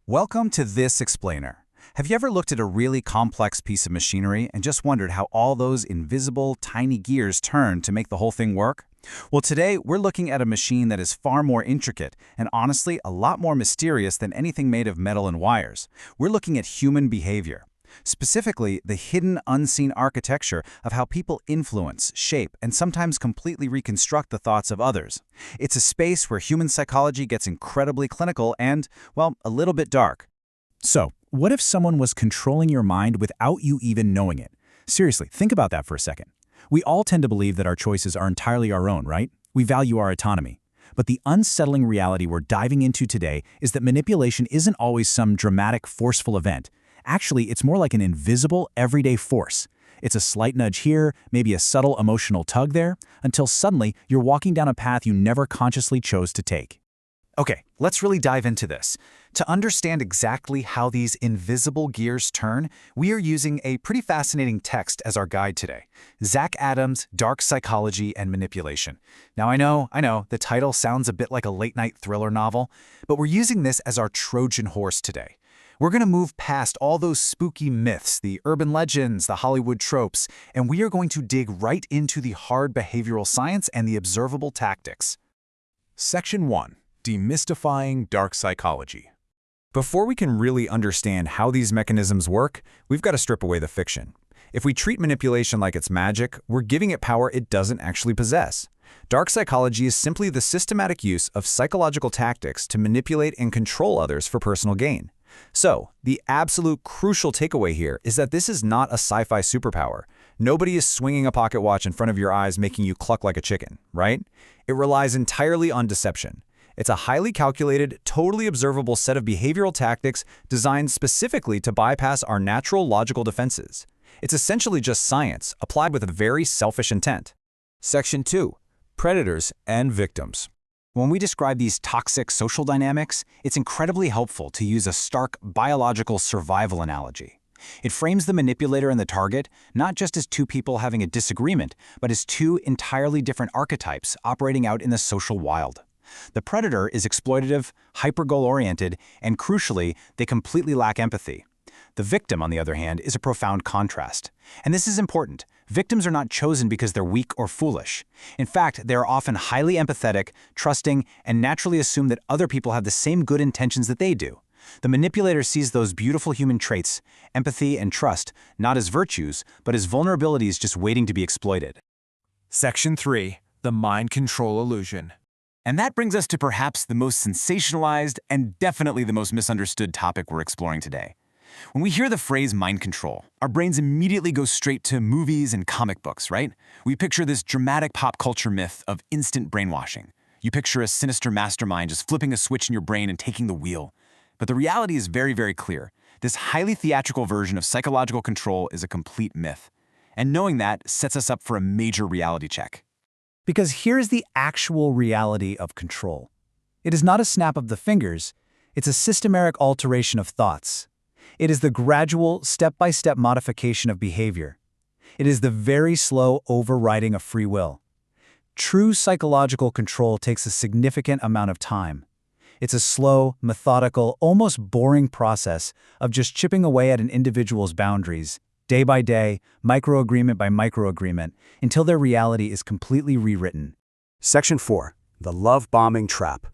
Welcome to This Explainer. Have you ever looked at a really complex piece of machinery and just wondered how all those invisible, tiny gears turn to make the whole thing work? Well, today we're looking at a machine that is far more intricate and honestly a lot more mysterious than anything made of metal and wires. We're looking at human behavior. Specifically, the hidden, unseen architecture of how people influence, shape, and sometimes completely reconstruct the thoughts of others. It's a space where human psychology gets incredibly clinical and, well, a little bit dark. So, what if someone was controlling your mind without you even knowing it? Seriously, think about that for a second. We all tend to believe that our choices are entirely our own, right? We value our autonomy. But the unsettling reality we're diving into today is that manipulation isn't always some dramatic, forceful event. Actually, it's more like an invisible, everyday force. It's a slight nudge here, maybe a subtle emotional tug there, until suddenly you're walking down a path you never consciously chose to take. Okay, let's really dive into this. To understand exactly how these invisible gears turn, we are using a pretty fascinating text as our guide today. Zack Adams' Dark Psychology and Manipulation. Now I know, the title sounds a bit like a late-night thriller novel, but we're using this as our Trojan horse today. We're going to move past all those spooky myths, the urban legends, the Hollywood tropes, and we are going to dig right into the hard behavioral science and the observable tactics. Section 1. Demystifying dark psychology. Before we can really understand how these mechanisms work, we've got to strip away the fiction. If we treat manipulation like it's magic, we're giving it power it doesn't actually possess. Dark psychology is simply the systematic use of psychological tactics to manipulate and control others for personal gain. So, the absolute crucial takeaway here is that this is not a sci-fi superpower. Nobody is swinging a pocket watch in front of your eyes making you cluck like a chicken, right? It relies entirely on deception. It's a highly calculated, totally observable set of behavioral tactics designed specifically to bypass our natural logical defenses. It's essentially just science, applied with a very selfish intent. Section 2. Predators and victims. When we describe these toxic social dynamics, it's incredibly helpful to use a stark biological survival analogy. It frames the manipulator and the target not just as two people having a disagreement, but as two entirely different archetypes operating out in the social wild. The predator is exploitative, hyper-goal-oriented, and crucially, they completely lack empathy. The victim, on the other hand, is a profound contrast. And this is important. Victims are not chosen because they're weak or foolish. In fact, they are often highly empathetic, trusting, and naturally assume that other people have the same good intentions that they do. The manipulator sees those beautiful human traits, empathy and trust, not as virtues, but as vulnerabilities just waiting to be exploited. Section 3. The mind control illusion. And that brings us to perhaps the most sensationalized and definitely the most misunderstood topic we're exploring today. When we hear the phrase mind control, our brains immediately go straight to movies and comic books, right? We picture this dramatic pop culture myth of instant brainwashing. You picture a sinister mastermind just flipping a switch in your brain and taking the wheel. But the reality is very, very clear. This highly theatrical version of psychological control is a complete myth. And knowing that sets us up for a major reality check. Because here's the actual reality of control. It is not a snap of the fingers, it's a systematic alteration of thoughts. It is the gradual, step-by-step modification of behavior. It is the very slow overriding of free will. True psychological control takes a significant amount of time. It's a slow, methodical, almost boring process of just chipping away at an individual's boundaries, day by day, microagreement by microagreement, until their reality is completely rewritten. Section 4. The love-bombing trap.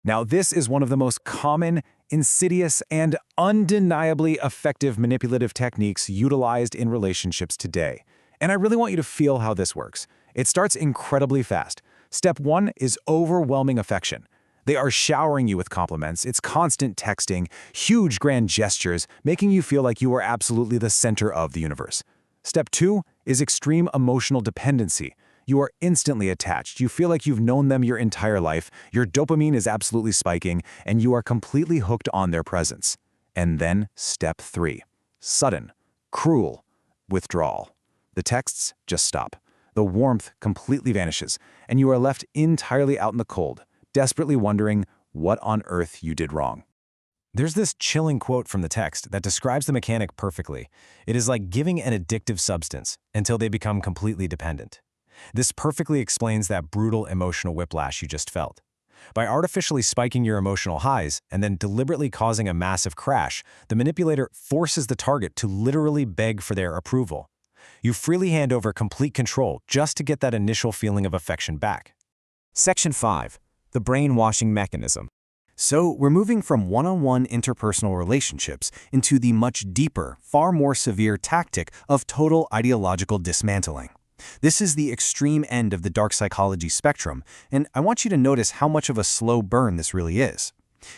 Now, this is one of the most common, insidious, and undeniably effective manipulative techniques utilized in relationships today. And I really want you to feel how this works. It starts incredibly fast. Step 1 is overwhelming affection. They are showering you with compliments. It's constant texting, huge grand gestures, making you feel like you are absolutely the center of the universe. Step 2 is extreme emotional dependency. You are instantly attached. You feel like you've known them your entire life, your dopamine is absolutely spiking, and you are completely hooked on their presence. And then step 3. Sudden, cruel withdrawal. The texts just stop. The warmth completely vanishes, and you are left entirely out in the cold, desperately wondering what on earth you did wrong. There's this chilling quote from the text that describes the mechanic perfectly. It is like giving an addictive substance until they become completely dependent. This perfectly explains that brutal emotional whiplash you just felt. By artificially spiking your emotional highs and then deliberately causing a massive crash, the manipulator forces the target to literally beg for their approval. You freely hand over complete control just to get that initial feeling of affection back. Section 5. The brainwashing mechanism. So we're moving from one-on-one interpersonal relationships into the much deeper, far more severe tactic of total ideological dismantling. This is the extreme end of the dark psychology spectrum, and I want you to notice how much of a slow burn this really is.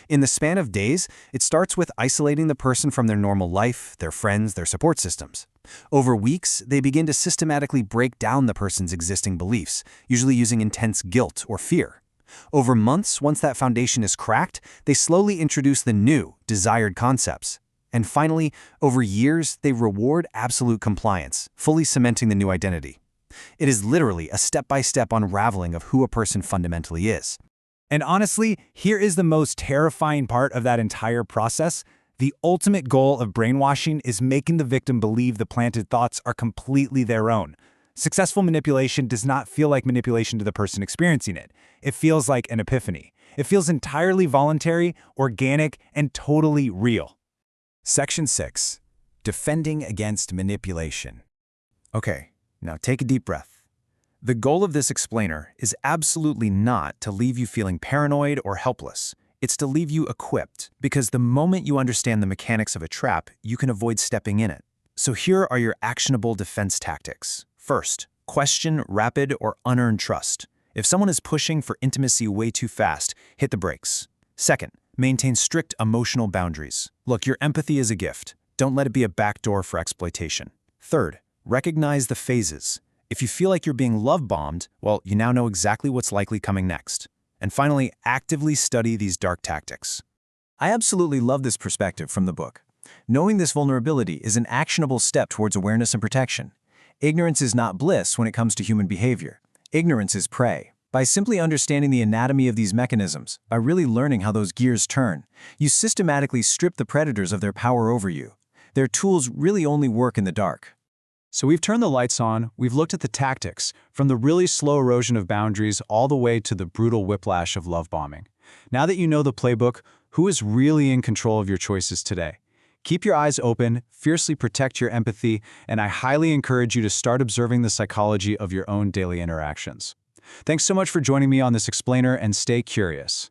In the span of days, it starts with isolating the person from their normal life, their friends, their support systems. Over weeks, they begin to systematically break down the person's existing beliefs, usually using intense guilt or fear. Over months, once that foundation is cracked, they slowly introduce the new, desired concepts. And finally, over years, they reward absolute compliance, fully cementing the new identity. It is literally a step-by-step unraveling of who a person fundamentally is. And honestly, here is the most terrifying part of that entire process. The ultimate goal of brainwashing is making the victim believe the planted thoughts are completely their own. Successful manipulation does not feel like manipulation to the person experiencing it. It feels like an epiphany. It feels entirely voluntary, organic, and totally real. Section 6. Defending against manipulation. Okay, now take a deep breath. The goal of this explainer is absolutely not to leave you feeling paranoid or helpless. It's to leave you equipped, because the moment you understand the mechanics of a trap, you can avoid stepping in it. So here are your actionable defense tactics. First, question rapid or unearned trust. If someone is pushing for intimacy way too fast, hit the brakes. Second, maintain strict emotional boundaries. Look, your empathy is a gift. Don't let it be a backdoor for exploitation. Third, recognize the phases. If you feel like you're being love-bombed, well, you now know exactly what's likely coming next. And finally, actively study these dark tactics. I absolutely love this perspective from the book. Knowing this vulnerability is an actionable step towards awareness and protection. Ignorance is not bliss when it comes to human behavior. Ignorance is prey. By simply understanding the anatomy of these mechanisms, by really learning how those gears turn, you systematically strip the predators of their power over you. Their tools really only work in the dark. So we've turned the lights on, we've looked at the tactics, from the really slow erosion of boundaries all the way to the brutal whiplash of love bombing. Now that you know the playbook, who is really in control of your choices today? Keep your eyes open, fiercely protect your empathy, and I highly encourage you to start observing the psychology of your own daily interactions. Thanks so much for joining me on this explainer, and stay curious.